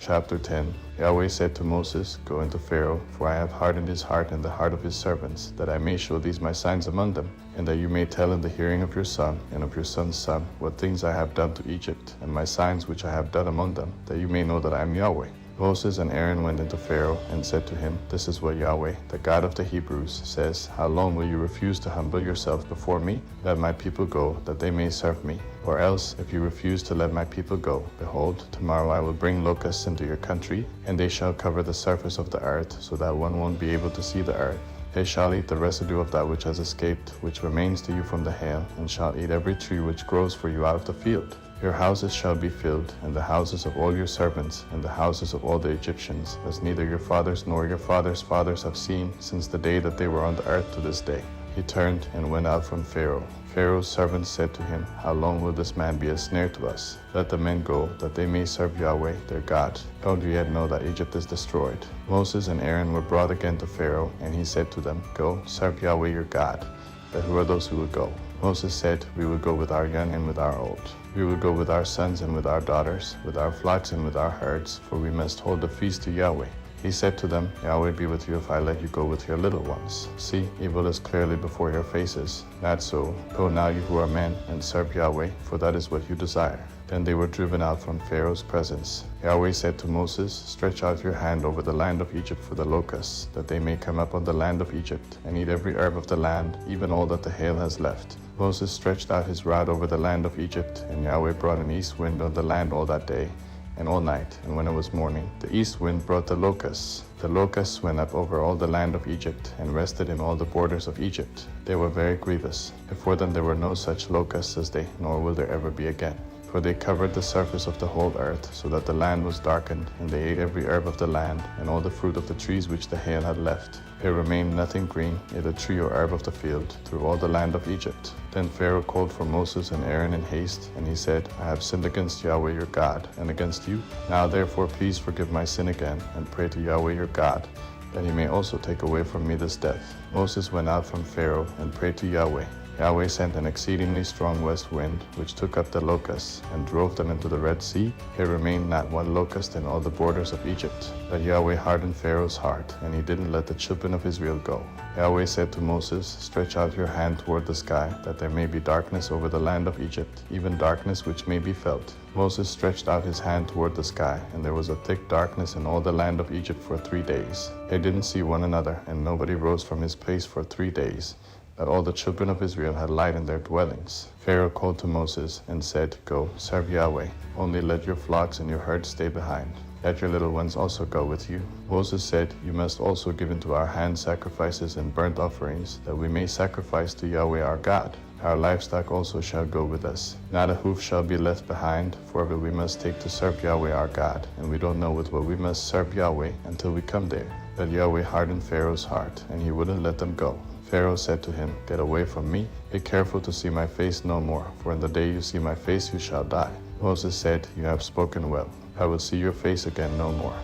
Chapter 10. Yahweh said to Moses, Go into Pharaoh, for I have hardened his heart and the heart of his servants, that I may show these my signs among them, and that you may tell in the hearing of your son and of your son's son what things I have done to Egypt, and my signs which I have done among them, that you may know that I am Yahweh. Moses and Aaron went into Pharaoh and said to him, This is what Yahweh, the God of the Hebrews, says, How long will you refuse to humble yourself before me? Let my people go, that they may serve me. Or else, if you refuse to let my people go, behold, tomorrow I will bring locusts into your country, and they shall cover the surface of the earth, so that one won't be able to see the earth. They shall eat the residue of that which has escaped, which remains to you from the hail, and shall eat every tree which grows for you out of the field. Your houses shall be filled, and the houses of all your servants, and the houses of all the Egyptians, as neither your fathers nor your fathers' fathers have seen since the day that they were on the earth to this day. He turned and went out from Pharaoh. Pharaoh's servants said to him, How long will this man be a snare to us? Let the men go, that they may serve Yahweh their God. Don't you yet know that Egypt is destroyed? Moses and Aaron were brought again to Pharaoh, and he said to them, Go, serve Yahweh your God. But who are those who will go? Moses said, We will go with our young and with our old. We will go with our sons and with our daughters, with our flocks and with our herds, for we must hold the feast to Yahweh. He said to them, Yahweh be with you if I let you go with your little ones. See, evil is clearly before your faces. Not so. Go now, you who are men, and serve Yahweh, for that is what you desire. Then they were driven out from Pharaoh's presence. Yahweh said to Moses, Stretch out your hand over the land of Egypt for the locusts, that they may come up on the land of Egypt, and eat every herb of the land, even all that the hail has left. Moses stretched out his rod over the land of Egypt, and Yahweh brought an east wind on the land all that day, and all night, and when it was morning, the east wind brought the locusts. The locusts went up over all the land of Egypt, and rested in all the borders of Egypt. They were very grievous. Before them there were no such locusts as they, nor will there ever be again. For they covered the surface of the whole earth, so that the land was darkened, and they ate every herb of the land, and all the fruit of the trees which the hail had left. There remained nothing green, either tree or herb of the field, through all the land of Egypt. Then Pharaoh called for Moses and Aaron in haste, and he said, I have sinned against Yahweh your God, and against you. Now therefore please forgive my sin again, and pray to Yahweh your God, that he may also take away from me this death. Moses went out from Pharaoh, and prayed to Yahweh. Yahweh sent an exceedingly strong west wind, which took up the locusts, and drove them into the Red Sea. There remained not one locust in all the borders of Egypt. But Yahweh hardened Pharaoh's heart, and he didn't let the children of Israel go. Yahweh said to Moses, Stretch out your hand toward the sky, that there may be darkness over the land of Egypt, even darkness which may be felt. Moses stretched out his hand toward the sky, and there was a thick darkness in all the land of Egypt for 3 days. They didn't see one another, and nobody rose from his place for 3 days. That all the children of Israel had light in their dwellings. Pharaoh called to Moses and said, Go, serve Yahweh. Only let your flocks and your herds stay behind. Let your little ones also go with you. Moses said, You must also give into our hands sacrifices and burnt offerings, that we may sacrifice to Yahweh our God. Our livestock also shall go with us. Not a hoof shall be left behind, for we must take to serve Yahweh our God, and we don't know with what we must serve Yahweh until we come there. But Yahweh hardened Pharaoh's heart, and he wouldn't let them go. Pharaoh said to him, Get away from me. Be careful to see my face no more, for in the day you see my face you shall die. Moses said, You have spoken well. I will see your face again no more.